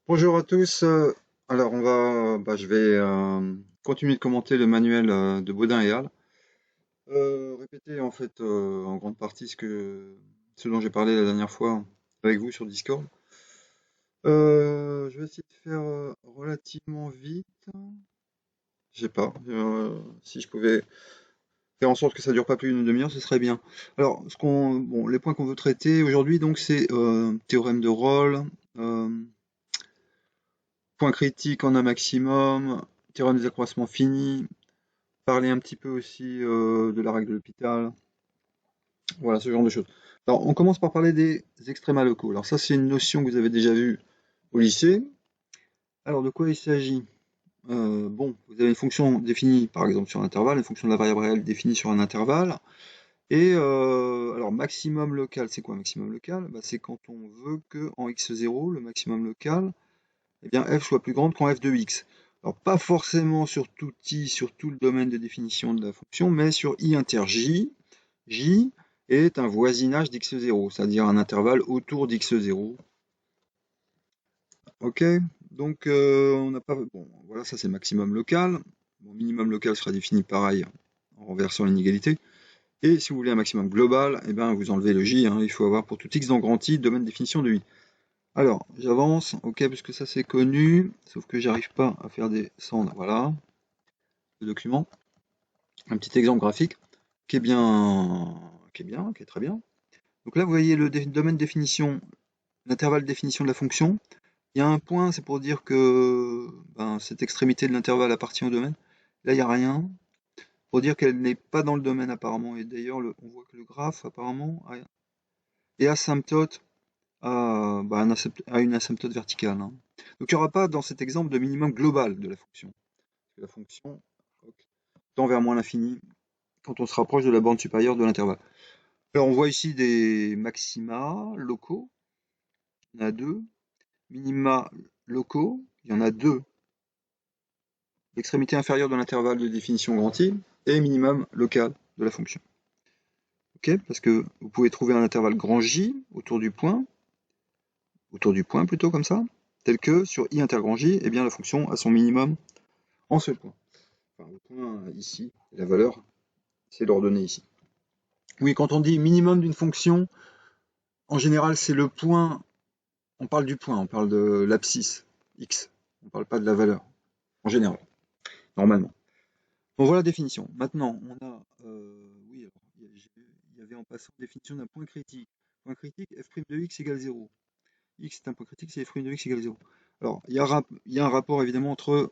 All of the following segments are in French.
Bonjour à tous. Alors, je vais continuer de commenter le manuel de Baudin et Hall. Répéter en fait en grande partie ce dont j'ai parlé la dernière fois avec vous sur Discord. Je vais essayer de faire relativement vite. Je sais pas. Si je pouvais faire en sorte que ça dure pas plus d'une demi-heure, ce serait bien. Alors, les points qu'on veut traiter aujourd'hui, donc c'est théorème de Rolle. euh, Point critique en un maximum, théorème des accroissements finis, parler un petit peu aussi de la règle de l'hôpital, voilà ce genre de choses. Alors on commence par parler des extrémas locaux. Alors ça c'est une notion que vous avez déjà vue au lycée. Alors de quoi il s'agit? Bon, vous avez une fonction définie par exemple sur un intervalle, une fonction de la variable réelle définie sur un intervalle. Et alors maximum local, c'est quoi maximum local? Bah, c'est quand on veut que en x0, le maximum local, eh bien f soit plus grande qu'en f de x. Alors pas forcément sur tout i, sur tout le domaine de définition de la fonction, mais sur i inter j. J est un voisinage d'x0, c'est-à-dire un intervalle autour d'x0. Ok, donc on n'a pas. Bon, voilà, ça c'est maximum local. Bon, minimum local sera défini pareil en renversant l'inégalité. Et si vous voulez un maximum global, eh ben, vous enlevez le j, hein, il faut avoir pour tout x dans grand I, domaine de définition de i. Alors, j'avance, ok, parce que ça c'est connu, sauf que j'arrive pas à faire descendre, voilà, le document. Un petit exemple graphique qui est très bien. Donc là, vous voyez le domaine de définition, l'intervalle de définition de la fonction. Il y a un point, c'est pour dire que cette extrémité de l'intervalle appartient au domaine. Là, il n'y a rien, pour dire qu'elle n'est pas dans le domaine apparemment. Et d'ailleurs, on voit que le graphe apparemment est asymptote à une asymptote verticale, hein. Donc il n'y aura pas dans cet exemple de minimum global de la fonction. La fonction tend vers moins l'infini quand on se rapproche de la borne supérieure de l'intervalle. Alors on voit ici des maxima locaux, il y en a deux, minima locaux, il y en a deux, l'extrémité inférieure de l'intervalle de définition grand I, et minimum local de la fonction. Ok, parce que vous pouvez trouver un intervalle grand J autour du point plutôt comme ça, tel que sur I inter grand J, eh bien la fonction a son minimum en ce point. Enfin, le point ici, la valeur, c'est l'ordonnée ici. Oui, quand on dit minimum d'une fonction, en général c'est le point, on parle du point, on parle de l'abscisse, x, on ne parle pas de la valeur, en général, normalement. Bon, voilà la définition. Maintenant, on a, oui, alors, il y avait en passant la définition d'un point critique. Point critique, f' de x égale 0. X est un point critique si f' de x égale 0. Alors, il y a un rapport évidemment entre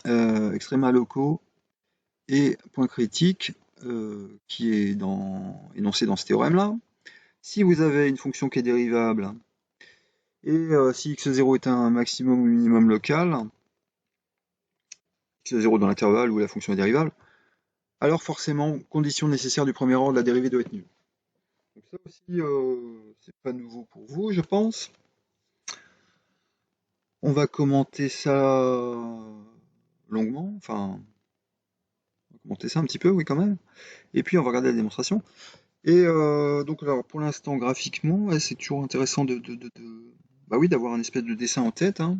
extréma locaux et point critique qui est énoncé dans ce théorème-là. Si vous avez une fonction qui est dérivable et si x0 est un maximum ou minimum local, x0 dans l'intervalle où la fonction est dérivable, alors forcément, condition nécessaire du premier ordre, la dérivée doit être nulle. Donc ça aussi, c'est pas nouveau pour vous, je pense. On va commenter ça longuement, enfin, on va commenter ça un petit peu, oui quand même. Et puis on va regarder la démonstration. Et donc alors pour l'instant graphiquement, ouais, c'est toujours intéressant bah oui, d'avoir un espèce de dessin en tête, hein,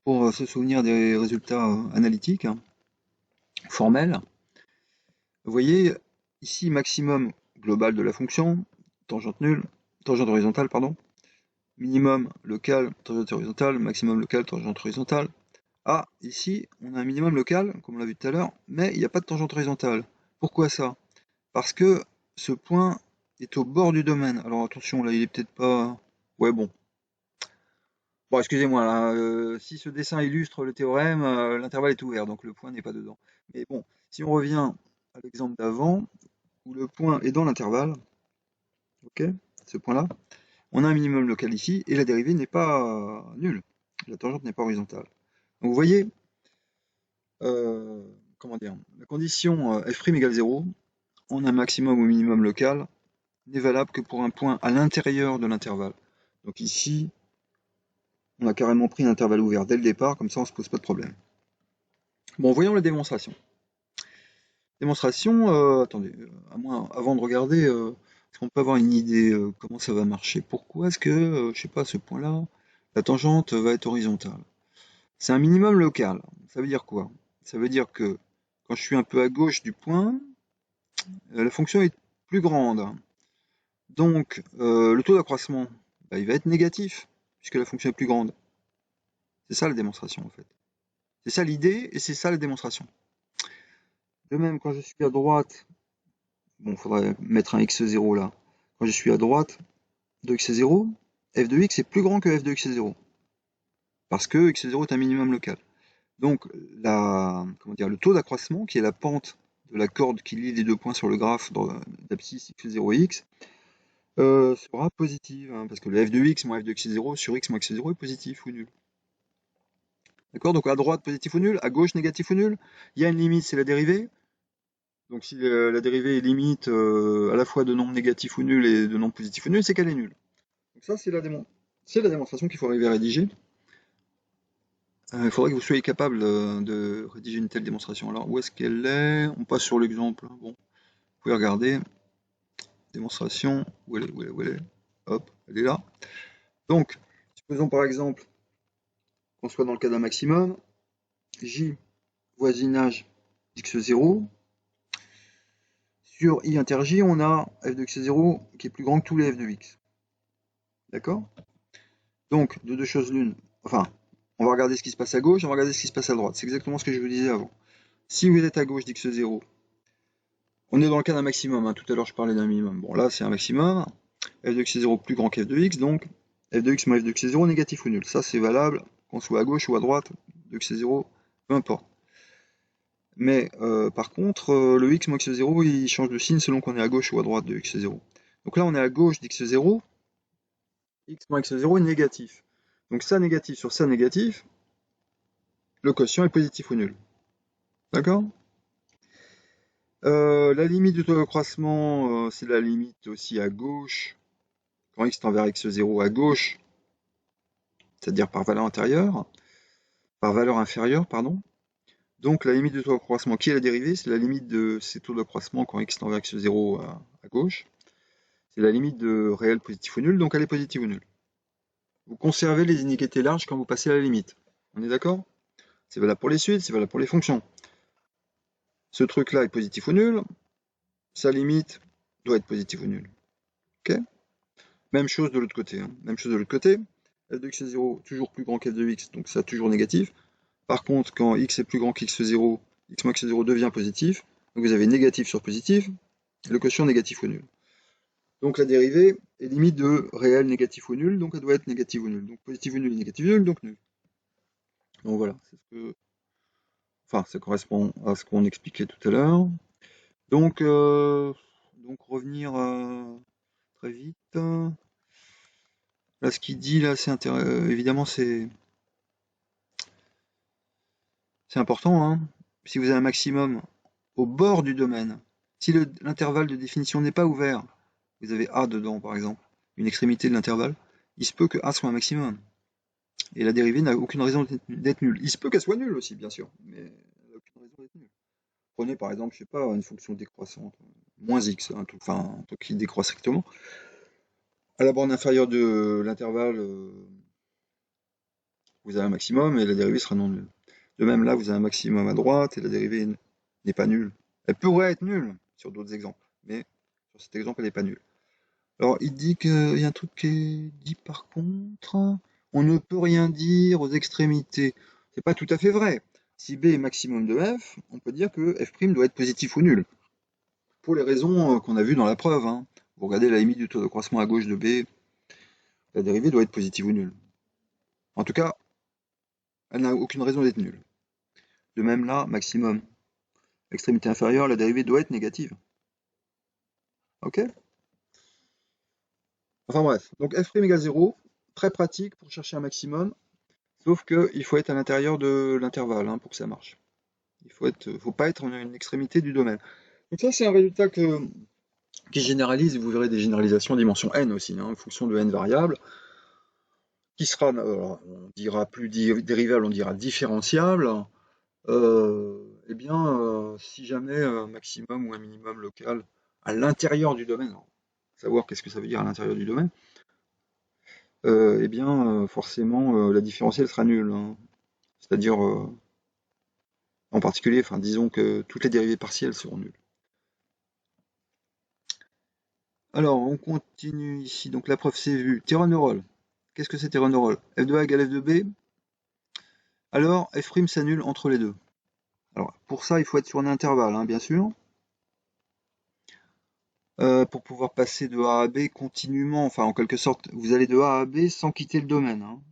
pour se souvenir des résultats analytiques, hein, formels. Vous voyez ici maximum global de la fonction, tangente nulle, tangente horizontale, pardon, minimum local, tangente horizontale, maximum local, tangente horizontale. Ah, ici, on a un minimum local, comme on l'a vu tout à l'heure, mais il n'y a pas de tangente horizontale. Pourquoi ça? Parce que ce point est au bord du domaine. Alors attention, là, il est peut-être pas... Ouais, bon. Bon, excusez-moi, là, si ce dessin illustre le théorème, l'intervalle est ouvert, donc le point n'est pas dedans. Mais bon, si on revient à l'exemple d'avant, où le point est dans l'intervalle, ok, ce point-là, on a un minimum local ici, et la dérivée n'est pas nulle. La tangente n'est pas horizontale. Donc vous voyez, comment dire, la condition f' égale 0, on a un maximum ou minimum local, n'est valable que pour un point à l'intérieur de l'intervalle. Donc ici, on a carrément pris un intervalle ouvert dès le départ, comme ça on ne se pose pas de problème. Bon, voyons la démonstration. Démonstration, attendez, avant de regarder, est-ce qu'on peut avoir une idée comment ça va marcher? Pourquoi est-ce que, je sais pas, ce point-là, la tangente va être horizontale. C'est un minimum local. Ça veut dire quoi? Ça veut dire que quand je suis un peu à gauche du point, la fonction est plus grande. Donc, le taux d'accroissement, bah, il va être négatif, puisque la fonction est plus grande. C'est ça la démonstration, en fait. C'est ça l'idée, et c'est ça la démonstration. De même, quand je suis à droite, bon, il faudrait mettre un x0 là. Quand je suis à droite de x0, f de x est plus grand que f de x0. Parce que x0 est un minimum local. Donc, comment dire, le taux d'accroissement, qui est la pente de la corde qui lie les deux points sur le graphe d'abscisse x0x, sera positive, hein, parce que le f de x moins f de x0 sur x moins x0 est positif ou nul. D'accord? Donc à droite, positif ou nul, à gauche, négatif ou nul. Il y a une limite, c'est la dérivée. Donc si la dérivée est limite à la fois de nombres négatifs ou nuls et de nombres positifs ou nuls, c'est qu'elle est nulle. Donc ça, c'est la démonstration qu'il faut arriver à rédiger. Il faudrait que vous soyez capable de rédiger une telle démonstration. Alors, où est-ce qu'elle est? On passe sur l'exemple. Bon, vous pouvez regarder. Démonstration. Où elle est? Où elle est? Où elle est? Hop, elle est là. Donc, supposons par exemple qu'on soit dans le cas d'un maximum. J voisinage x0. Sur I inter J, on a f de x0 qui est plus grand que tous les f de x. D'accord? Donc, de deux choses l'une. Enfin, on va regarder ce qui se passe à gauche, on va regarder ce qui se passe à droite. C'est exactement ce que je vous disais avant. Si vous êtes à gauche d'x0, on est dans le cas d'un maximum, hein. Tout à l'heure je parlais d'un minimum. Bon, là c'est un maximum. F de x0 plus grand que f de x, donc f de x moins f de x0 négatif ou nul. Ça c'est valable qu'on soit à gauche ou à droite de x0, peu importe. Mais par contre, le x moins x0 il change de signe selon qu'on est à gauche ou à droite de x0. Donc là on est à gauche d'x0, x moins x0 est négatif. Donc ça négatif sur ça négatif, le quotient est positif ou nul. D'accord? La limite du taux d'accroissement, c'est la limite aussi à gauche, quand x tend vers x0 à gauche, c'est-à-dire par valeur antérieure, par valeur inférieure, pardon. Donc la limite du taux d'accroissement qui est la dérivée, c'est la limite de ces taux d'accroissement quand x tend vers x0 à gauche. C'est la limite de réel positif ou nul, donc elle est positive ou nulle. Vous conservez les inégalités larges quand vous passez à la limite. On est d'accord? C'est valable pour les suites, c'est valable pour les fonctions. Ce truc-là est positif ou nul, sa limite doit être positive ou nulle. Ok? Même chose de l'autre côté. Hein. Même chose de l'autre côté. f de x0 toujours plus grand qu'f de x, donc ça toujours négatif. Par contre, quand x est plus grand qu'x0, x moins x0 devient positif. Donc vous avez négatif sur positif, et le quotient négatif ou nul. Donc la dérivée est limite de réel négatif ou nul, donc elle doit être négative ou nulle. Donc positif ou nul, négatif ou nul, donc nul. Donc voilà, c'est ce que... Enfin, ça correspond à ce qu'on expliquait tout à l'heure. Donc revenir très vite. Là, ce qu'il dit, là, c'est évidemment, c'est important. Hein. Si vous avez un maximum au bord du domaine, si l'intervalle de définition n'est pas ouvert, vous avez A dedans, par exemple, une extrémité de l'intervalle, il se peut que A soit un maximum. Et la dérivée n'a aucune raison d'être nulle. Il se peut qu'elle soit nulle aussi, bien sûr, mais elle n'a aucune raison d'être nulle. Prenez par exemple, je sais pas, une fonction décroissante, moins x, un truc qui décroît strictement. À la borne inférieure de l'intervalle, vous avez un maximum et la dérivée sera non nulle. De même, là, vous avez un maximum à droite et la dérivée n'est pas nulle. Elle pourrait être nulle sur d'autres exemples, mais sur cet exemple, elle n'est pas nulle. Alors, il dit qu'il y a un truc qui est dit par contre, on ne peut rien dire aux extrémités. C'est pas tout à fait vrai. Si B est maximum de f, on peut dire que f' doit être positif ou nul. Pour les raisons qu'on a vues dans la preuve. Hein. Vous regardez la limite du taux de croissant à gauche de B, la dérivée doit être positive ou nulle. En tout cas, elle n'a aucune raison d'être nulle. De même là, maximum. Extrémité inférieure, la dérivée doit être négative. Ok? Enfin bref, donc f' égale 0, très pratique pour chercher un maximum, sauf qu'il faut être à l'intérieur de l'intervalle hein, pour que ça marche. Il faut pas être en une extrémité du domaine. Donc ça, c'est un résultat qui généralise, vous verrez des généralisations en dimension n aussi, hein, en fonction de n variables, qui sera, on dira plus dérivable, on dira différenciable. Eh bien, si jamais un maximum ou un minimum local à l'intérieur du domaine, savoir qu'est-ce que ça veut dire à l'intérieur du domaine, eh bien, forcément, la différentielle sera nulle, hein. C'est-à-dire, en particulier, enfin, disons que toutes les dérivées partielles seront nulles. Alors, on continue ici. Donc, la preuve c'est vu. Théorème de Rolle. Qu'est-ce que c'est théorème de Rolle? F de A égale F de B. Alors, F' s'annule entre les deux. Alors, pour ça, il faut être sur un intervalle, hein, bien sûr. Pour pouvoir passer de A à B continuellement, enfin, en quelque sorte, vous allez de A à B sans quitter le domaine, hein.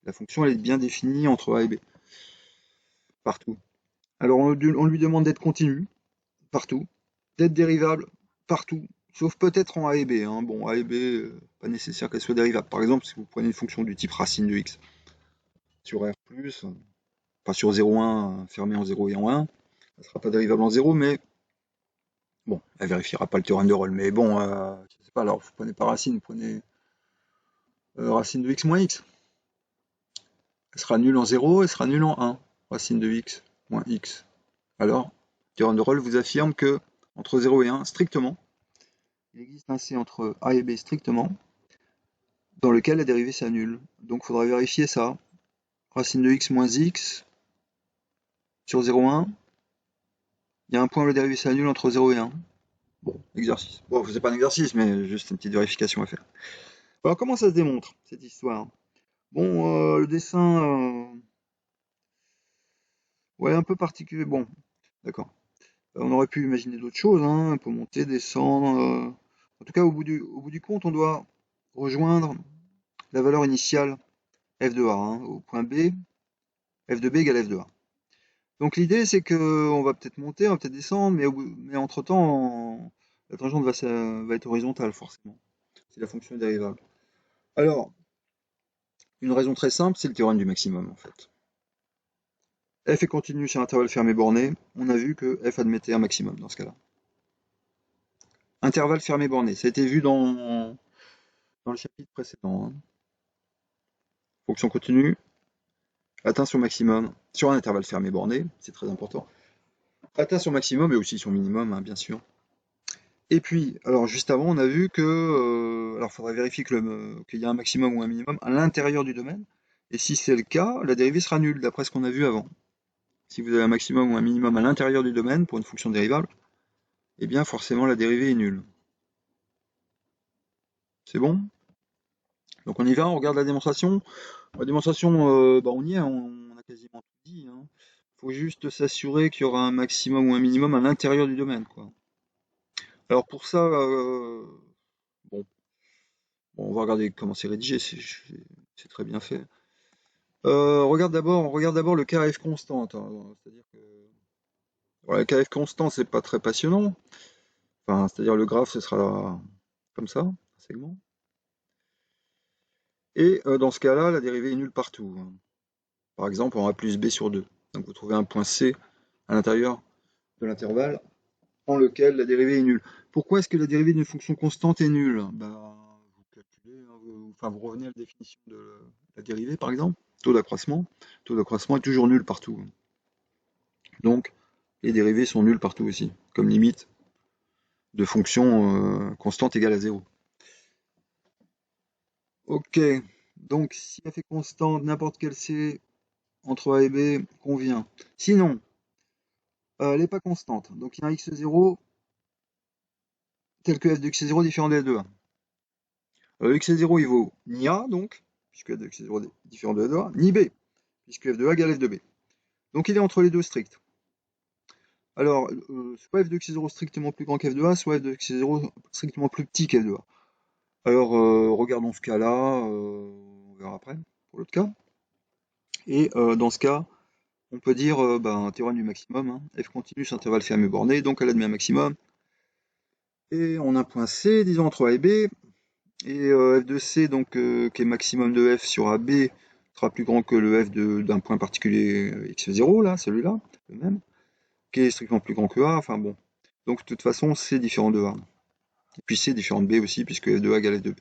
La fonction, elle est bien définie entre A et B, partout. Alors, on lui demande d'être continu, partout, d'être dérivable, partout, sauf peut-être en A et B, hein. Bon, A et B, pas nécessaire qu'elle soit dérivable. Par exemple, si vous prenez une fonction du type racine de x sur R+, enfin sur 0,1 fermé en 0 et en 1, elle ne sera pas dérivable en 0, mais bon, elle vérifiera pas le théorème de Rolle. Mais bon, je sais pas, alors vous prenez pas racine, vous prenez racine de x moins x. Elle sera nulle en 0, elle sera nulle en 1. Racine de x moins x. Alors, le théorème de Rolle vous affirme que entre 0 et 1, strictement, il existe un C entre A et B strictement, dans lequel la dérivée s'annule. Donc il faudra vérifier ça. Racine de x moins x sur 0,1. Il y a un point où la dérivée s'annule entre 0 et 1. Bon, exercice. Bon, c'est pas un exercice, mais juste une petite vérification à faire. Alors comment ça se démontre, cette histoire? Bon, le dessin, ouais, un peu particulier. Bon, d'accord. On aurait pu imaginer d'autres choses, hein. On peut monter, descendre. En tout cas, au bout du compte, on doit rejoindre la valeur initiale f de a, hein, au point B, f de b égale f de a. Donc l'idée, c'est que on va peut-être monter, on va peut-être descendre, mais entre-temps, la tangente va être horizontale, forcément, si la fonction est dérivable. Alors, une raison très simple, c'est le théorème du maximum, en fait. F est continu sur un intervalle fermé borné, on a vu que f admettait un maximum dans ce cas-là. Intervalle fermé borné, ça a été vu dans le chapitre précédent, hein. Fonction continue, atteint son maximum sur un intervalle fermé borné, c'est très important. Atteint son maximum et aussi son minimum, hein, bien sûr. Et puis, alors juste avant, on a vu que, alors il faudrait vérifier qu'il y a un maximum ou un minimum à l'intérieur du domaine. Et si c'est le cas, la dérivée sera nulle, d'après ce qu'on a vu avant. Si vous avez un maximum ou un minimum à l'intérieur du domaine pour une fonction dérivable, eh bien forcément la dérivée est nulle. C'est bon? Donc on y va, on regarde la démonstration. La démonstration, on y est, on a quasiment tout dit, hein. Faut juste s'assurer qu'il y aura un maximum ou un minimum à l'intérieur du domaine, quoi. Alors pour ça, bon, on va regarder comment c'est rédigé, c'est très bien fait. On regarde d'abord le cas f constante, hein. C'est-à-dire que voilà, le cas f constant, c'est pas très passionnant. Enfin, c'est-à-dire le graphe, ce sera comme ça, un segment. Et dans ce cas-là, la dérivée est nulle partout, hein. Par exemple, en a plus b sur 2. Donc vous trouvez un point C à l'intérieur de l'intervalle en lequel la dérivée est nulle. Pourquoi est-ce que la dérivée d'une fonction constante est nulle? Bah, vous calculez, hein, vous revenez à la définition de la dérivée, par exemple. Taux d'accroissement. Taux d'accroissement est toujours nul partout. Donc, les dérivées sont nulles partout aussi, comme limite de fonction constante égale à 0. Ok, donc si f est constante, n'importe quel c entre a et b convient. Sinon, elle n'est pas constante. Donc il y a un x0 tel que f de x0 différent de f de a. x0 il vaut ni a, donc, puisque f de x0 est différent de f de a, ni b, puisque f de a égale f de b. Donc il est entre les deux stricts. Alors, soit f de x0 strictement plus grand qu'f de a, soit f de x0 strictement plus petit qu'f de a. Alors, regardons ce cas-là, on verra après, pour l'autre cas. Et dans ce cas, on peut dire un théorème du maximum, hein. F continue sur intervalle fermé borné, donc elle admet un maximum. Et on a un point C, disons entre A et B, et f de C, donc, qui est maximum de f sur AB, sera plus grand que le f d'un point particulier x0, là, celui-là, le même, qui est strictement plus grand que A, enfin bon. Donc de toute façon, C différent de A. Et puis C différent de B aussi, puisque f de A égale f de B.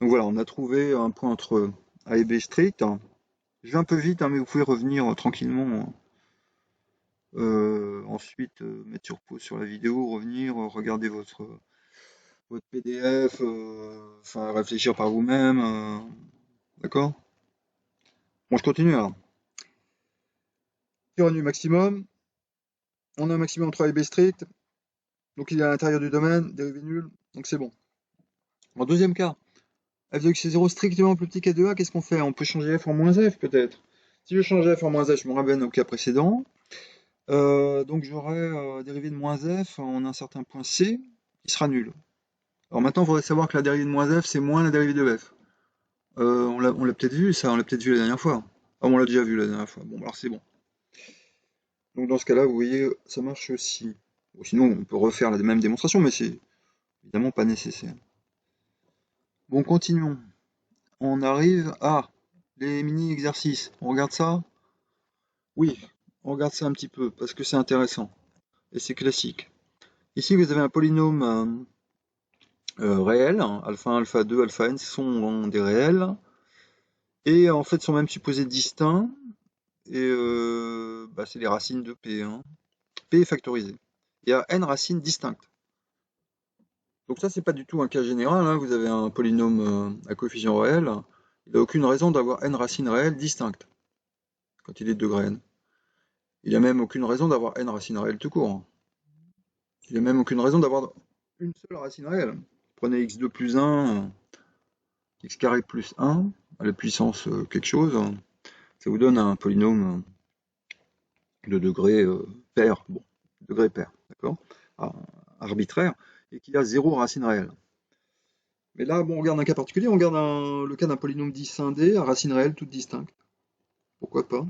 Donc voilà, on a trouvé un point entre A et B strict. Je vais un peu vite, hein, mais vous pouvez revenir tranquillement. Ensuite, mettre sur pause sur la vidéo, revenir, regarder votre PDF, enfin réfléchir par vous-même. D'accord? Bon, je continue alors. Théorème du maximum. On a un maximum 3 b strict. Donc il est à l'intérieur du domaine, dérivé nul. Donc c'est bon. En deuxième cas, f de x est 0 strictement plus petit qu'à 2a, qu'est-ce qu'on fait? On peut changer f en moins f peut-être. Si je change f en moins f, je me ramène au cas précédent. Donc j'aurai dérivée de moins f en un certain point c qui sera nul. Alors maintenant, il faudrait savoir que la dérivée de moins f, c'est moins la dérivée de f. On l'a peut-être vu, ça, on l'a peut-être vu la dernière fois. Ah, on l'a déjà vu la dernière fois. Bon, alors c'est bon. Donc dans ce cas-là, vous voyez, ça marche aussi. Bon, sinon, on peut refaire la même démonstration, mais c'est évidemment pas nécessaire. Bon, continuons. On arrive à les mini-exercices. On regarde ça? Oui, on regarde ça un petit peu, parce que c'est intéressant. Et c'est classique. Ici, vous avez un polynôme réel. Alpha 1, alpha 2, alpha n sont des réels. Et en fait, sont même supposés distincts. Et bah, c'est les racines de P, hein. P est factorisé. Il y a n racines distinctes. Donc ça, c'est pas du tout un cas général, hein. Vous avez un polynôme à coefficient réel. Il n'a aucune raison d'avoir n racines réelles distinctes quand il est de degré n. Il n'a même aucune raison d'avoir n racines réelles tout court. Il n'a même aucune raison d'avoir une seule racine réelle. Prenez x2 plus 1, x carré plus 1, à la puissance quelque chose. Ça vous donne un polynôme de degré pair. Bon, degré pair, d'accord? Arbitraire, et qui a 0 racine réelle. Mais là, bon, on regarde un cas particulier, on regarde le cas d'un polynôme dit scindé à racine réelle toute distincte. Pourquoi pas?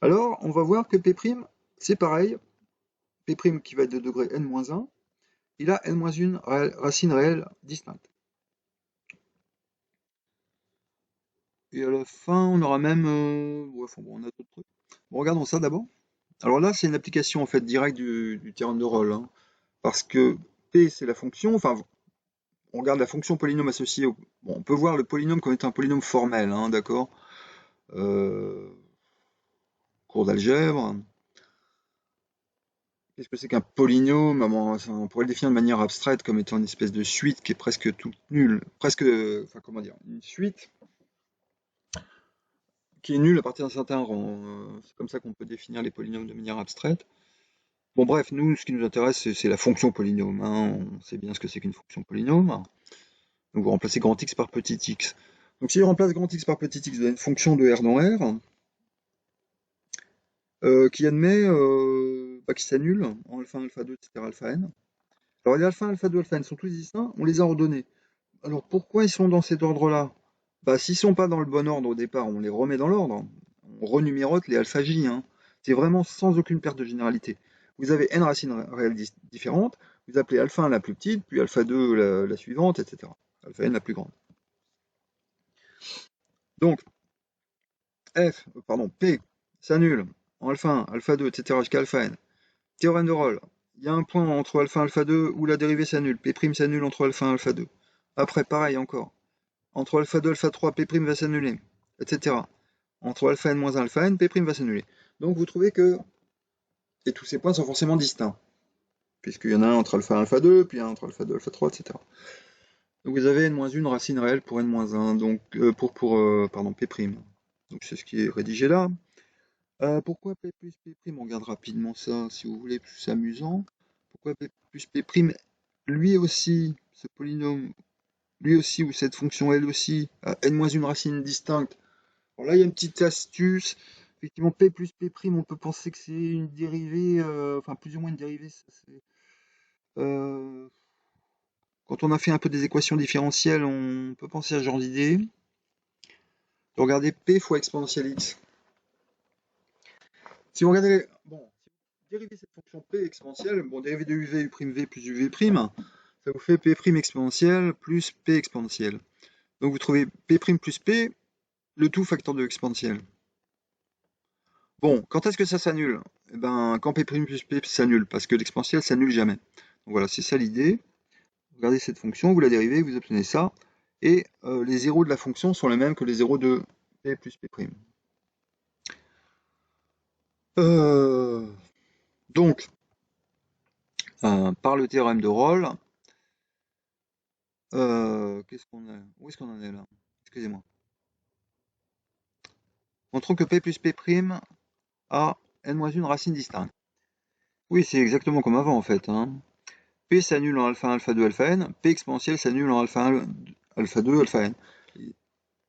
Alors, on va voir que P', c'est pareil. P' qui va être de degré n-1, il a n-1 racine réelle distincte. Et à la fin, on aura même... ouais, enfin, bon, on a d'autres trucs. Bon, regardons ça d'abord. Alors là, c'est une application en fait directe du théorème de Rolle, hein, parce que P, c'est la fonction, enfin, on regarde la fonction polynôme associée au... Bon, on peut voir le polynôme comme étant un polynôme formel, hein, d'accord? Cours d'algèbre. Qu'est-ce que c'est qu'un polynôme? Ah bon, on pourrait le définir de manière abstraite comme étant une espèce de suite qui est presque toute nulle. Presque, enfin comment dire, une suite qui est nulle à partir d'un certain rang. C'est comme ça qu'on peut définir les polynômes de manière abstraite. Bon bref, nous, ce qui nous intéresse, c'est la fonction polynôme, hein. On sait bien ce que c'est qu'une fonction polynôme. Donc vous remplacez grand X par petit x. Donc si je remplace grand X par petit x, vous avez une fonction de R dans R, qui admet, bah, qui s'annule en alpha 1, alpha 2, etc. alpha n. Alors les alpha 1, alpha 2, alpha n sont tous distincts, on les a ordonnés. Alors pourquoi ils sont dans cet ordre-là? Bah s'ils sont pas dans le bon ordre au départ, on les remet dans l'ordre. On renumérote les alpha j, hein. C'est vraiment sans aucune perte de généralité. Vous avez n racines réelles différentes, vous appelez alpha 1 la plus petite, puis alpha 2 la suivante, etc. Alpha n la plus grande. Donc, P s'annule en alpha 1, alpha 2, etc. jusqu'à alpha n. Théorème de Rolle. Il y a un point entre alpha 1 alpha 2 où la dérivée s'annule. P' s'annule entre alpha 1 alpha 2. Après, pareil encore. Entre alpha 2 alpha 3, P' va s'annuler, etc. Entre alpha n moins 1 alpha n, P' va s'annuler. Donc vous trouvez que... Et tous ces points sont forcément distincts. Puisqu'il y en a un entre alpha 1 alpha 2, puis un entre alpha 2 alpha 3, etc. Donc vous avez n-1 racine réelle pour n-1, donc pardon, P'. Donc c'est ce qui est rédigé là. Pourquoi P plus P'? On regarde rapidement ça, si vous voulez, plus amusant. Pourquoi P plus P'? Lui aussi, ce polynôme, lui aussi, ou cette fonction elle aussi, a n-1 racine distincte. Alors là, il y a une petite astuce. Effectivement, P plus P', on peut penser que c'est une dérivée, enfin plus ou moins une dérivée. Euh, quand on a fait un peu des équations différentielles, on peut penser à ce genre d'idée. Regardez P fois exponentielle x. Si vous regardez, bon, si vous dérivez cette fonction P exponentielle, bon, dérivé de UV, U'V plus UV', ça vous fait P' exponentielle plus P exponentielle. Donc vous trouvez P' plus P, le tout facteur de exponentielle. Bon, quand est-ce que ça s'annule? Eh ben, quand P' plus P s'annule, parce que l'exponentielle s'annule jamais. Donc voilà, c'est ça l'idée. Regardez cette fonction, vous la dérivez, vous obtenez ça. Et les zéros de la fonction sont les mêmes que les zéros de P plus P'. Donc, par le théorème de Rolle, qu'est-ce qu'on a? Où est-ce qu'on en est là? Excusez-moi. Montrons que P plus P' a n-1 racine distincte. Oui, c'est exactement comme avant en fait, hein. P s'annule en alpha 1, alpha 2, alpha n. P exponentielle s'annule en alpha 1, alpha 2, alpha n.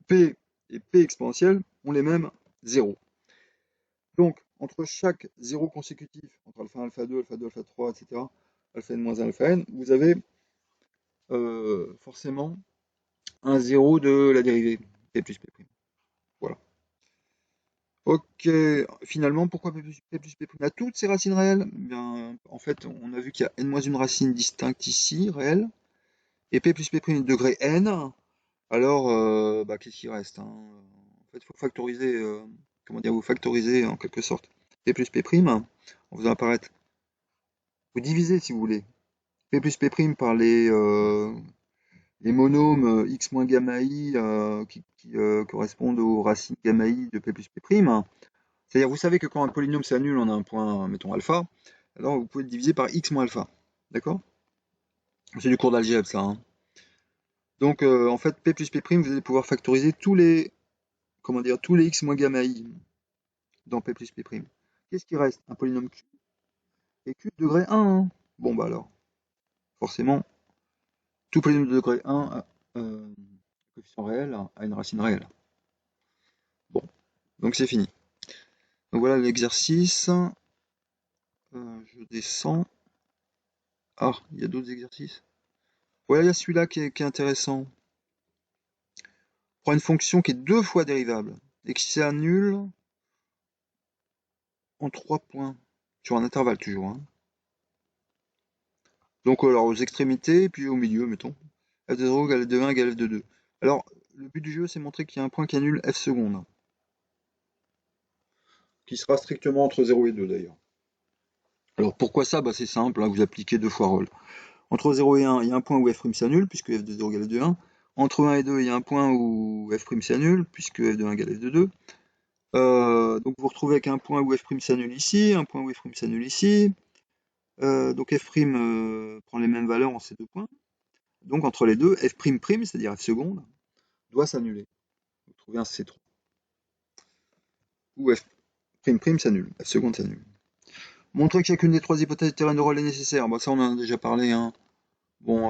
P et P exponentielle ont les mêmes zéros. Donc, entre chaque zéro consécutif, entre alpha 1, alpha 2, alpha 2, alpha 3, etc., alpha n moins 1, alpha n, vous avez forcément un zéro de la dérivée, P plus P'. Voilà. Ok, finalement, pourquoi P plus P' a toutes ces racines réelles? Bien, en fait, on a vu qu'il y a n-1 racine distincte ici, réelle, et P plus P' est de degré n. Alors, bah, qu'est-ce qui reste, hein? En fait, il faut factoriser, comment dire, vous factorisez en quelque sorte P plus P' en faisant apparaître, vous divisez si vous voulez, P plus P' par les monômes x moins gamma i qui correspondent aux racines gamma i de P plus P'. C'est-à-dire, vous savez que quand un polynôme s'annule en un point, mettons alpha, alors vous pouvez le diviser par x moins alpha. D'accord? C'est du cours d'algèbre, ça, hein. Donc, en fait, P plus P', vous allez pouvoir factoriser tous les, comment dire, tous les x moins gamma i dans P plus P'. Qu'est-ce qui reste? Un polynôme q. Et q de degré 1, hein. Bon, bah alors, forcément, tout polynôme de degré 1 a coefficient réel a une racine réelle. Bon, donc c'est fini. Donc voilà l'exercice. Je descends. Ah, il y a d'autres exercices. Voilà, il y a celui-là qui est intéressant. On prend une fonction qui est 2 fois dérivable et qui s'annule en 3 points, sur un intervalle toujours, hein. Donc alors aux extrémités, puis au milieu, mettons. F de 0 égale f de 1 égale f de 2. Alors, le but du jeu, c'est montrer qu'il y a un point qui annule f seconde, qui sera strictement entre 0 et 2 d'ailleurs. Alors pourquoi ça? Bah, c'est simple, hein, vous appliquez 2 fois Rolle. Entre 0 et 1, il y a un point où f' s'annule, puisque f de 0 égale f de 1. Entre 1 et 2, il y a un point où f' s'annule, puisque f de 1 égale f de 2. Donc vous vous retrouvez avec un point où f' s'annule ici, un point où f' s'annule ici. Donc f' prend les mêmes valeurs en ces deux points. Donc entre les deux, f'', c'est-à-dire f seconde, doit s'annuler. Vous trouvez un C3. Où f'' s'annule, f seconde s'annule. Montrer que chacune des trois hypothèses du théorème de Rolle est nécessaire. Bon, ça on en a déjà parlé, hein. Bon,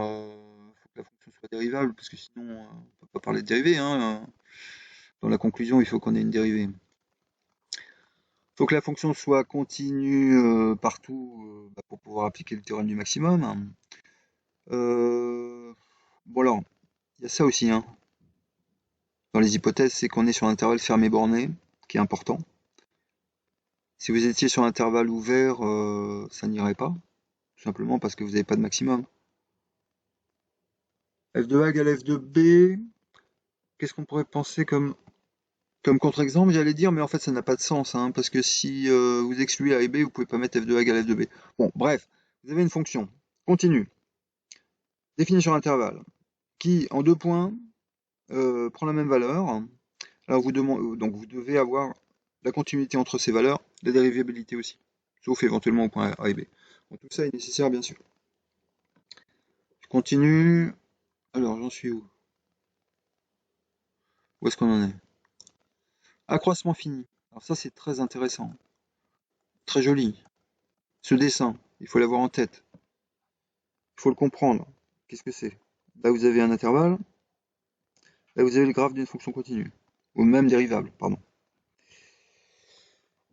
faut que la fonction soit dérivable, parce que sinon on ne peut pas parler de dérivée, hein. Dans la conclusion, il faut qu'on ait une dérivée. Il faut que la fonction soit continue partout bah, pour pouvoir appliquer le théorème du maximum. Bon alors, il y a ça aussi, hein. Dans les hypothèses, c'est qu'on est sur un intervalle fermé borné, qui est important. Si vous étiez sur un intervalle ouvert, ça n'irait pas, tout simplement parce que vous n'avez pas de maximum. F de A égale F de B, qu'est-ce qu'on pourrait penser comme contre-exemple, j'allais dire, mais en fait ça n'a pas de sens, hein, parce que si vous excluez A et B, vous pouvez pas mettre F de A égale F de B. Bon, bref, vous avez une fonction continue, définie sur intervalle, qui en 2 points prend la même valeur. Alors donc vous devez avoir la continuité entre ces valeurs, la dérivabilité aussi, sauf éventuellement au point A et B. Donc, tout ça est nécessaire bien sûr. Je continue. Alors j'en suis où? Où est-ce qu'on en est? Accroissement fini. Alors ça c'est très intéressant, très joli. Ce dessin, il faut l'avoir en tête. Il faut le comprendre. Qu'est-ce que c'est? Là vous avez un intervalle, là vous avez le graphe d'une fonction continue, ou même dérivable, pardon.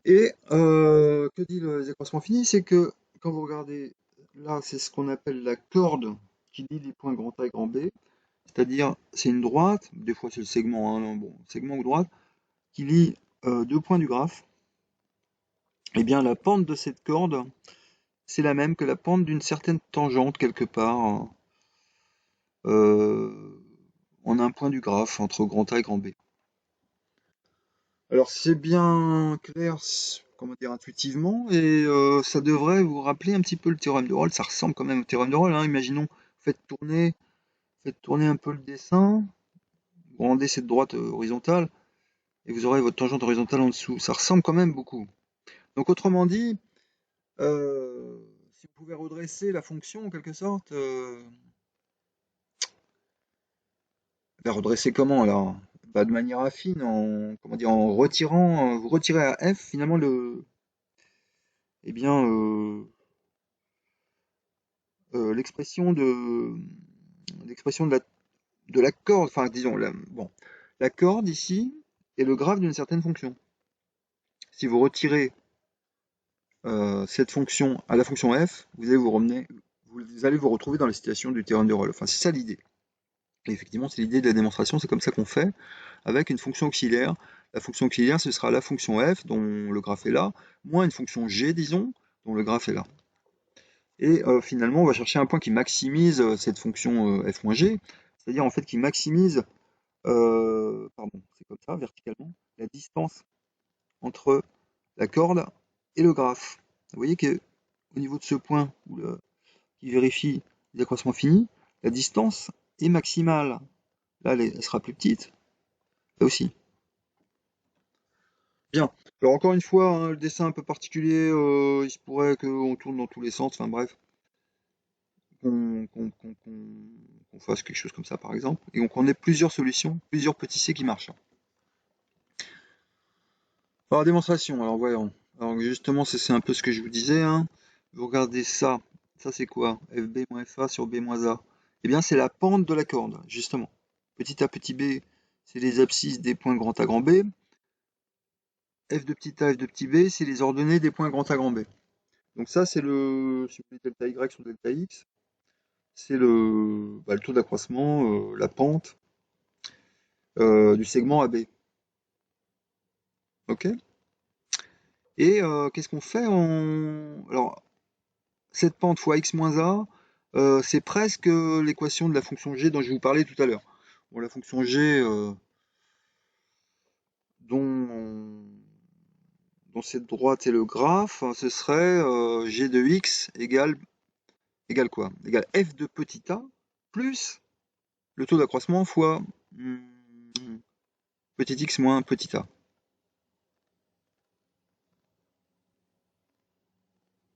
Et que dit les accroissements finis? C'est que quand vous regardez, là c'est ce qu'on appelle la corde qui lie les points grand A et grand B, c'est-à-dire c'est une droite, des fois c'est le segment, hein, bon, segment ou droite, qui lie deux points du graphe. Et bien la pente de cette corde, c'est la même que la pente d'une certaine tangente quelque part en un point du graphe entre grand A et grand B. Alors c'est bien clair, comment dire, intuitivement, et ça devrait vous rappeler un petit peu le théorème de Rolle. Ça ressemble quand même au théorème de Rolle, hein. Imaginons, faites tourner un peu le dessin, vous rendez cette droite horizontale, et vous aurez votre tangente horizontale en dessous. Ça ressemble quand même beaucoup. Donc autrement dit, si vous pouvez redresser la fonction en quelque sorte, la redresser comment alors? bah, de manière affine, en, comment dire, en retirant, vous retirez à f finalement eh bien, l'expression de la corde, enfin disons, bon, la corde ici est le graphe d'une certaine fonction. Si vous retirez cette fonction à la fonction f, vous allez vous retrouver dans la situation du théorème de Rolle. Enfin, c'est ça l'idée. Et effectivement, c'est l'idée de la démonstration, c'est comme ça qu'on fait avec une fonction auxiliaire. La fonction auxiliaire, ce sera la fonction f, dont le graphe est là, moins une fonction g, disons, dont le graphe est là. Et finalement, on va chercher un point qui maximise cette fonction f moins g, c'est-à-dire en fait qui maximise, pardon, c'est comme ça, verticalement, la distance entre la corde et le graphe. Vous voyez que au niveau de ce point qui vérifie les accroissements finis, la distance est maximale. Là, elle sera plus petite, là aussi. Bien. Alors encore une fois, hein, le dessin un peu particulier, il se pourrait qu'on tourne dans tous les sens, enfin bref, qu'on fasse quelque chose comme ça par exemple, et qu'on ait plusieurs solutions, plusieurs petits C qui marchent. Alors démonstration, alors voyons. Alors justement, c'est un peu ce que je vous disais, hein. Vous regardez ça c'est quoi? FB moins FA sur B moins A. Eh bien c'est la pente de la corde, justement. Petit a petit b, c'est les abscisses des points grand A grand B. F de petit a, F de petit b, c'est les ordonnées des points grand A grand B. Donc ça c'est le, si vous voulez, delta Y sur delta X, c'est le taux d'accroissement, la pente du segment AB. Ok? Et qu'est-ce qu'on fait? Alors, cette pente fois x moins a, c'est presque l'équation de la fonction g dont je vous parlais tout à l'heure. Bon, la fonction g dont, dont cette droite est le graphe, ce serait g de x égale quoi? Égale f de petit a plus le taux d'accroissement fois petit x moins petit a.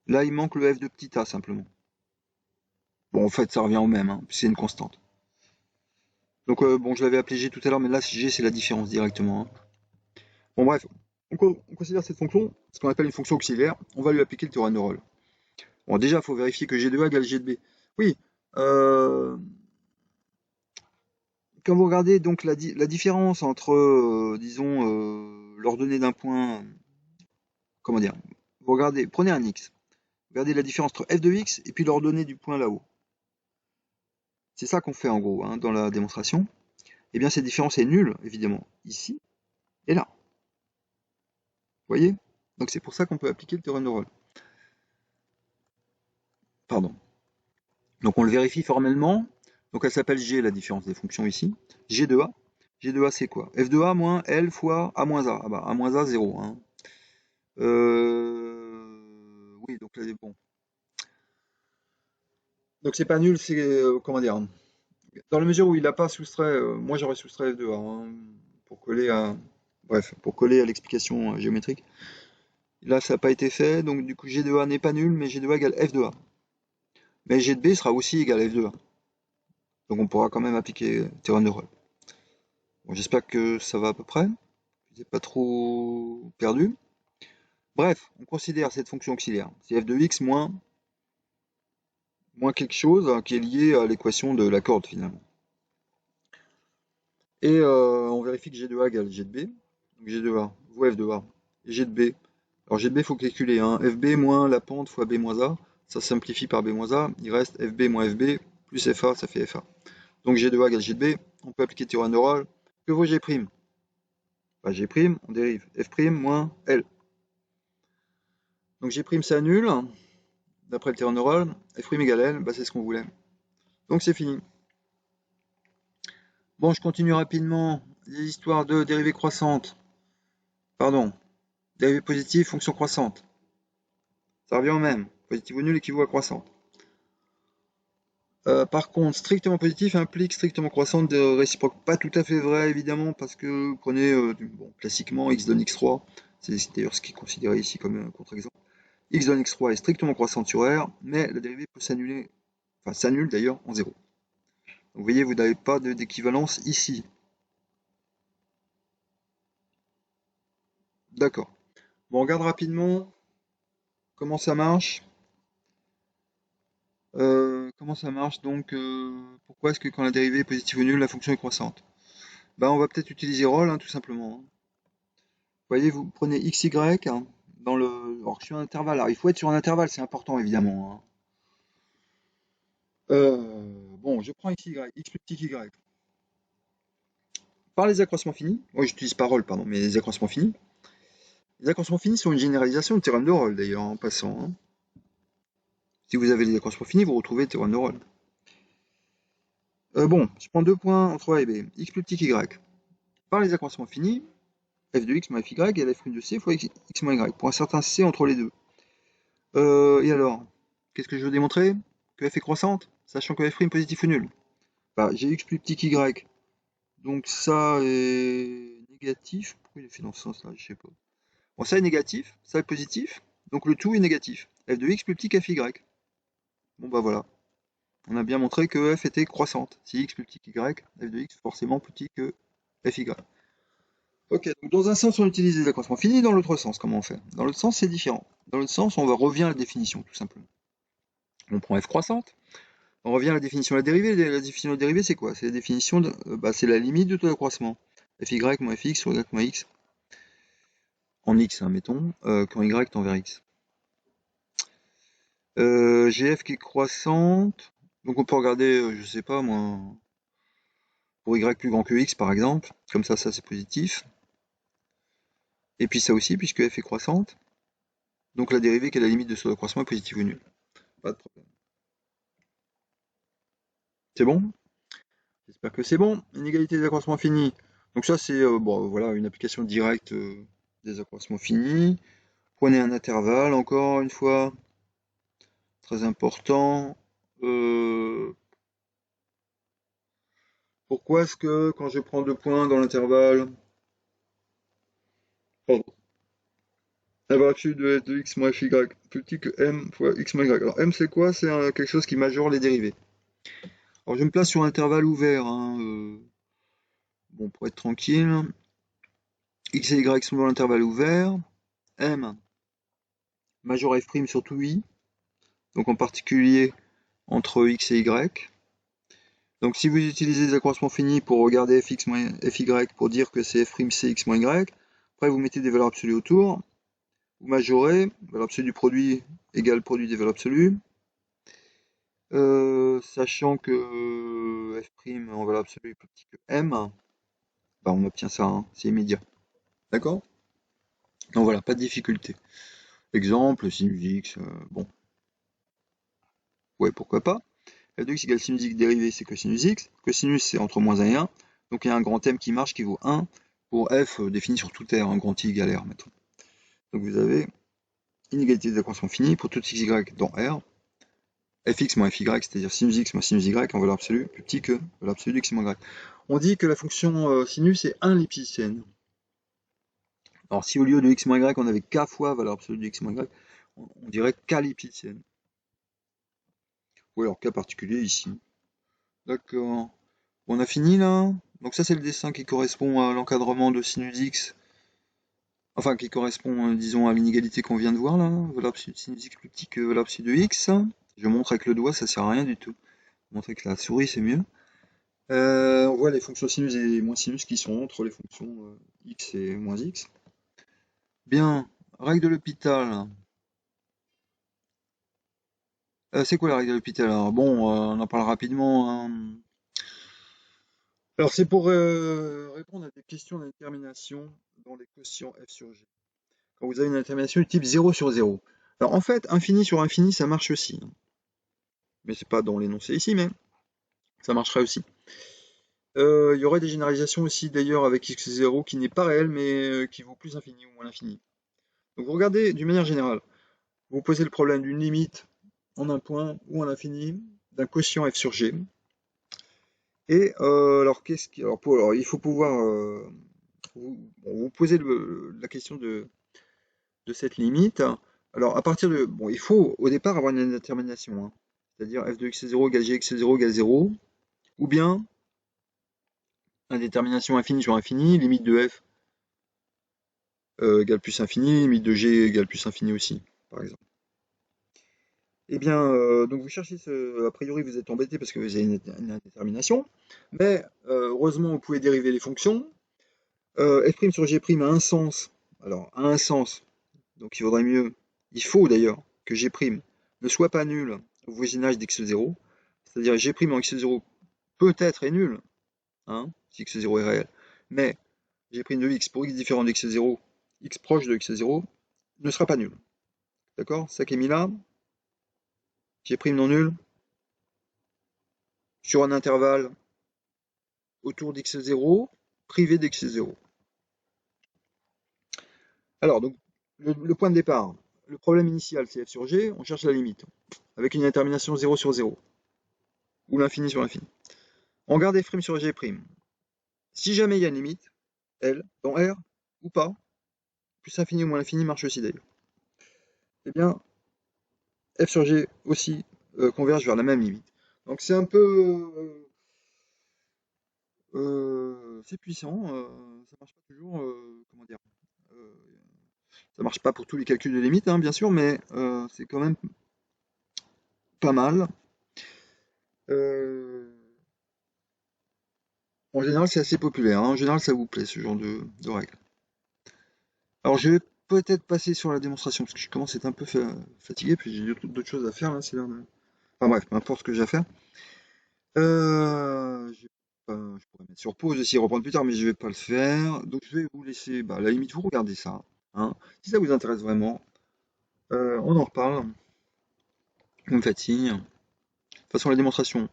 Là, il manque le f de petit a simplement. Bon, en fait, ça revient au même, hein, c'est une constante. Donc, bon, je l'avais appelé g tout à l'heure, mais là, g, c'est la différence directement, hein. Bon, bref, on considère cette fonction, ce qu'on appelle une fonction auxiliaire, on va lui appliquer le théorème de Rolle. Bon, déjà, il faut vérifier que g de a égale g de b. Oui, quand vous regardez donc la différence entre, disons, l'ordonnée d'un point, comment dire, vous regardez, prenez un x, regardez la différence entre f de x et puis l'ordonnée du point là-haut. C'est ça qu'on fait en gros, hein, dans la démonstration. Eh bien, cette différence est nulle, évidemment, ici et là. Vous voyez? Donc c'est pour ça qu'on peut appliquer le théorème de Rolle. Pardon. Donc on le vérifie formellement. Donc elle s'appelle G, la différence des fonctions ici. G de A. G de A, c'est quoi? F de A moins L fois A moins A. Ah bah, A moins A, 0. Hein. Oui, donc là, c'est bon. Donc c'est pas nul, c'est, comment dire, dans la mesure où il n'a pas soustrait, moi j'aurais soustrait F de A, hein, pour coller à, bref, pour coller à l'explication géométrique. Là, ça n'a pas été fait, donc du coup G de A n'est pas nul, mais G de A égale F de A. Mais G de B sera aussi égal à F de A. Donc on pourra quand même appliquer le théorème de Rolle. Bon, j'espère que ça va à peu près. Je n'ai pas trop perdu. Bref, on considère cette fonction auxiliaire. C'est f de x moins quelque chose qui est lié à l'équation de la corde finalement. Et on vérifie que g de a égale g de b. Donc g de a vaut f de a. Et g de b. Alors g de b, il faut calculer. Hein. Fb moins la pente fois b moins a. Ça simplifie par b moins a. Il reste fb moins fb plus fa, ça fait fa. Donc g de a égale g de b. On peut appliquer le théorème de Rolle. Que vaut g'? Bah, g', on dérive f' moins l. Donc g' ça annule, d'après le théorème de Rolle, f' égale l, bah, c'est ce qu'on voulait. Donc c'est fini. Bon, je continue rapidement les histoires de dérivées croissantes. Pardon, dérivée positive, fonction croissante. Ça revient au même. Positive ou nulle équivaut à croissante. Par contre, strictement positif implique strictement croissante de réciproque. Pas tout à fait vrai, évidemment, parce que vous prenez, bon, classiquement, x donne x3. C'est d'ailleurs ce qui est considéré ici comme un contre-exemple. X donne x3 est strictement croissante sur R, mais la dérivée peut s'annuler, enfin s'annule d'ailleurs en 0. Donc vous voyez, vous n'avez pas d'équivalence ici. D'accord. Bon, on regarde rapidement comment ça marche. Comment ça marche donc pourquoi est-ce que quand la dérivée est positive ou nulle, la fonction est croissante? Ben, on va peut-être utiliser roll, hein, tout simplement, hein. Vous voyez, vous prenez xy hein, dans le. Alors, sur un intervalle. Alors, il faut être sur un intervalle, c'est important évidemment, hein. Bon, je prends xy, x plus petit y. Par les accroissements finis, moi j'utilise pas roll, pardon, mais les accroissements finis. Les accroissements finis sont une généralisation du théorème de Rolle d'ailleurs, en passant, hein. Si vous avez les accroissements finis, vous retrouvez le théorème de Rolle. Bon, je prends deux points entre A et B, x plus petit y. Par les accroissements finis, f de x moins f y égale f' de c fois x moins y, pour un certain c entre les deux. Et alors, qu'est-ce que je veux démontrer? Que f est croissante, sachant que f' positif ou nul. Bah, j'ai x plus petit qu'y, donc ça est négatif. Pourquoi il est fait dans ce sens-là? Je sais pas. Bon, ça est négatif, ça est positif, donc le tout est négatif. F de x plus petit qu'fy. Bon bah voilà, on a bien montré que f était croissante. Si x plus petit qu'y, f de x forcément plus petit que fy. Ok, donc dans un sens on utilise les accroissements finis, dans l'autre sens comment on fait? Dans l'autre sens c'est différent. Dans l'autre sens on revient à la définition tout simplement. On prend f croissante, on revient à la définition de la dérivée. La définition de la dérivée c'est quoi? C'est la définition de, c'est la limite de tout accroissement. Fy moins fx sur y moins x en x, hein, mettons, quand y tend vers x. GF qui est croissante, donc on peut regarder, je sais pas moi, pour y plus grand que x par exemple, comme ça c'est positif. Et puis ça aussi, puisque f est croissante, donc la dérivée qui est la limite de ce croissement est positive ou nulle. Pas de problème. C'est bon? J'espère que c'est bon. Inégalité des accroissements finis. Donc ça c'est bon, voilà, une application directe des accroissements finis. Prenez un intervalle, encore une fois, très important. Pourquoi est-ce que quand je prends deux points dans l'intervalle, pardon, la valeur absolue de f de x moins fy plus petit que m fois x moins y. Alors m c'est quoi? C'est quelque chose qui majore les dérivées. Alors je me place sur un intervalle ouvert, hein, bon pour être tranquille. X et y sont dans l'intervalle ouvert. M majore f' sur tout i, donc en particulier entre x et y. Donc si vous utilisez des accroissements finis pour regarder fx moins fy pour dire que c'est f'c x moins y, après vous mettez des valeurs absolues autour, vous majorez, valeur absolue du produit égale produit des valeurs absolues. Sachant que f' en valeur absolue est plus petit que m, bah on obtient ça, hein, c'est immédiat. D'accord? Donc voilà, pas de difficulté. Exemple, sinus x, bon, ouais, pourquoi pas. F de x égale sinus x dérivé, c'est cosinus x. Cosinus, c'est entre moins 1 et 1. Donc il y a un grand M qui marche qui vaut 1 pour f défini sur tout R, un grand I égale R, mettons. Donc vous avez inégalité des accroissements finis pour tout x, y dans R. Fx moins fy, c'est-à-dire sinus x moins sinus y en valeur absolue, plus petit que valeur absolue de x moins y. On dit que la fonction sinus est 1 lipsicienne. Alors si au lieu de x moins y, on avait k fois valeur absolue de x moins y, on dirait k lipsicienne. Ou alors k particulier ici. D'accord. On a fini là. Donc ça c'est le dessin qui correspond à l'encadrement de sinus x. Enfin qui correspond, disons, à l'inégalité qu'on vient de voir là. Valeur absolue de sinus x plus petit que valeur absolue de x. Je montre avec le doigt, ça sert à rien du tout. Montrer avec la souris c'est mieux. On voit les fonctions sinus et moins sinus qui sont entre les fonctions x et moins x. Bien, règle de l'hôpital. C'est quoi la règle de l'hôpital? Alors bon, on en parle rapidement, hein. Alors c'est pour répondre à des questions d'indétermination dans les quotients f sur g. Quand vous avez une indétermination du type 0 sur 0. Alors en fait, infini sur infini, ça marche aussi, hein. Mais c'est pas dans l'énoncé ici, mais ça marcherait aussi. Il y aurait des généralisations aussi d'ailleurs avec x0 qui n'est pas réel, mais qui vaut plus infini ou moins l'infini. Donc vous regardez d'une manière générale. Vous posez le problème d'une limite en un point ou en l'infini d'un quotient f sur g. Et alors, il faut pouvoir vous posez la question de cette limite. Alors, à partir de. Bon, il faut au départ avoir une détermination, hein. C'est-à-dire f de x0 égale gx0 égale 0, ou bien indétermination infinie sur infini, limite de f égale plus infini, limite de g égale plus infini aussi, par exemple. Eh bien, donc vous cherchez a priori vous êtes embêté parce que vous avez une indétermination, mais heureusement vous pouvez dériver les fonctions. F' sur G' a un sens, alors a un sens, donc il vaudrait mieux, il faut d'ailleurs, que G' ne soit pas nul au voisinage d'x0, c'est-à-dire G' en x0 peut-être est nul, hein, si x0 est réel, mais G' de x pour x différent de x0, x proche de x0, ne sera pas nul. D'accord? Ça qui est mis là, G' non nul, sur un intervalle autour d'x0, privé d'x0. Alors, donc, le point de départ, le problème initial, c'est f sur g, on cherche la limite, avec une détermination 0 sur 0, ou l'infini sur l'infini. On regarde f' sur g'. Si jamais il y a une limite, L, dans R, ou pas, plus infini ou moins l'infini marche aussi d'ailleurs. Eh bien, f sur g aussi converge vers la même limite. Donc c'est un peu... c'est puissant, ça marche pas toujours, comment dire, euh, ça marche pas pour tous les calculs de limite, hein, bien sûr, mais c'est quand même pas mal. Euh, En général, c'est assez populaire, hein. En général, ça vous plaît, ce genre de règle. Alors, je vais peut-être passer sur la démonstration, parce que je commence à être un peu fatigué, puis j'ai d'autres choses à faire, là, c'est l'heure de... Enfin bref, peu importe ce que j'ai à faire. Je pourrais mettre sur pause aussi, reprendre plus tard, mais je vais pas le faire. Donc, je vais vous laisser, bah, à la limite, vous regardez ça, hein. Si ça vous intéresse vraiment, on en reparle. Vous me faites signe. De toute façon, la démonstration,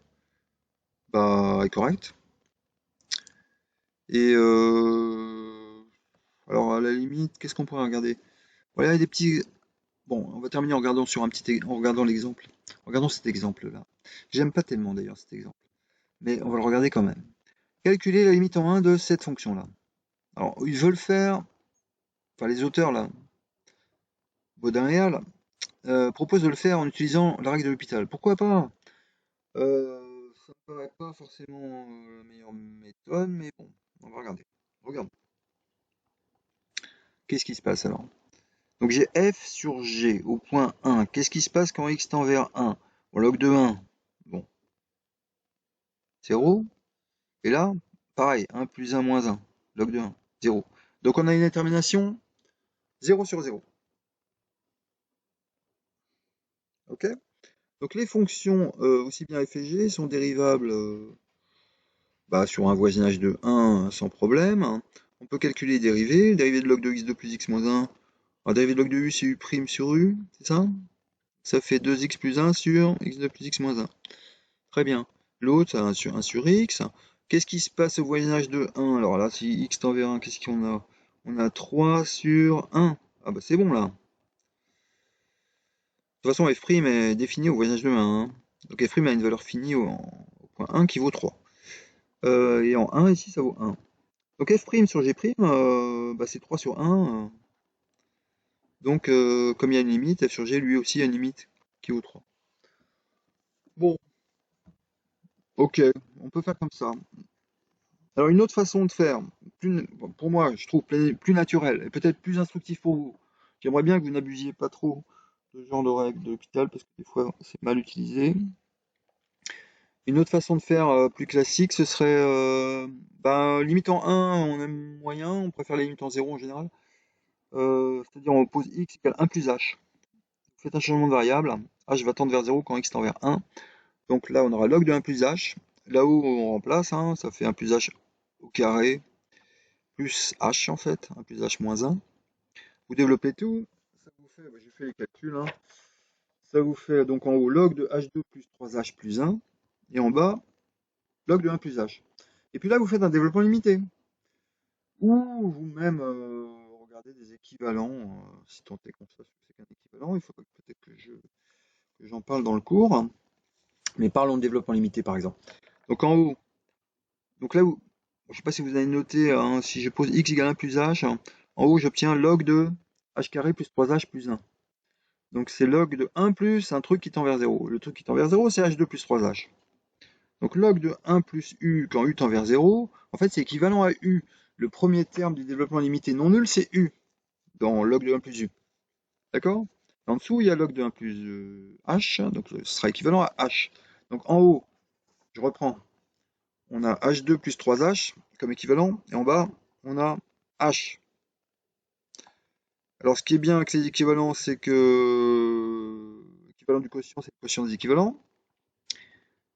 bah, est correcte. Et alors, à la limite, qu'est-ce qu'on pourrait regarder? Voilà, il y a des petits. Bon, on va terminer en regardant sur un petit, en regardant l'exemple. Regardons cet exemple-là. J'aime pas tellement d'ailleurs cet exemple, mais on va le regarder quand même. Calculer la limite en 1 de cette fonction-là. Alors, ils veulent faire, enfin les auteurs là, Baudin et Al, proposent de le faire en utilisant la règle de l'hôpital. Pourquoi pas? Ça me paraît pas forcément la meilleure méthode, mais bon, on va regarder. Regarde. Qu'est-ce qui se passe alors? Donc j'ai f sur g au point 1. Qu'est-ce qui se passe quand x tend vers 1? Bon, log de 1. Bon, 0. Et là, pareil, 1 plus 1 moins 1. Log de 1, 0. Donc on a une détermination 0 sur 0. Ok? Donc les fonctions, aussi bien f et g, sont dérivables bah, sur un voisinage de 1 sans problème. On peut calculer les dérivées. Dérivée de log de x2 plus x moins 1. Alors, dérivée de log de u, c'est u' sur u, c'est ça? Ça fait 2x plus 1 sur x2 plus x moins 1. Très bien. L'autre, c'est 1 sur x. Qu'est-ce qui se passe au voisinage de 1? Alors là, si x tend vers 1, qu'est-ce qu'on a? On a 3 sur 1. Ah bah c'est bon là. De toute façon, f' est défini au voisinage de 1, hein. Donc f' a une valeur finie au point 1 qui vaut 3. Et en 1, ici, ça vaut 1. Donc f' sur g', bah, c'est 3 sur 1. Donc, comme il y a une limite, f sur g, lui aussi, a une limite qui vaut 3. Bon, ok, on peut faire comme ça. Alors une autre façon de faire, pour moi je trouve plus naturelle et peut-être plus instructif pour vous. J'aimerais bien que vous n'abusiez pas trop de ce genre de règles de l'hôpital parce que des fois c'est mal utilisé. Une autre façon de faire plus classique, ce serait ben, limite en 1, on aime moyen, on préfère les limites en 0 en général. C'est-à-dire on pose x égale 1 plus h. Vous faites un changement de variable, h va tendre vers 0 quand x tend vers 1. Donc là on aura log de 1 plus h. Là où on remplace, hein, ça fait 1 plus h au carré plus h en fait, 1 plus h moins 1. Vous développez tout, ça vous fait, j'ai fait les calculs, hein, ça vous fait donc en haut log de h2 plus 3h plus 1, et en bas log de 1 plus h. Et puis là vous faites un développement limité, ou vous-même regardez des équivalents, si tant est qu'on sache ce que c'est qu'un équivalent, il faudrait peut-être que j'en parle dans le cours, mais parlons de développement limité par exemple. Donc en haut, donc là où, je ne sais pas si vous avez noté, hein, si je pose x égale 1 plus h, en haut j'obtiens log de h carré plus 3h plus 1. Donc c'est log de 1 plus un truc qui tend vers 0. Le truc qui tend vers 0, c'est h2 plus 3h. Donc log de 1 plus u quand u tend vers 0, en fait c'est équivalent à u. Le premier terme du développement limité non nul, c'est u. dans log de 1 plus u. D'accord? En dessous, il y a log de 1 plus h, donc ce sera équivalent à h. Donc en haut, je reprends, on a h2 plus 3h comme équivalent, et en bas, on a h. Alors ce qui est bien avec les équivalents, c'est que l'équivalent du quotient, c'est le quotient des équivalents.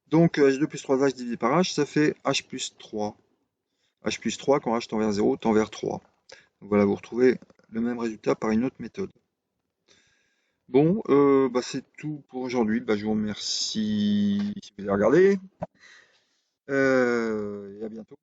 Donc h2 plus 3h divisé par h, ça fait h plus 3. H plus 3, quand h tend vers 0, tend vers 3. Donc voilà, vous retrouvez le même résultat par une autre méthode. Bon, bah, c'est tout pour aujourd'hui. Bah, je vous remercie si vous avez regardé. Et à bientôt.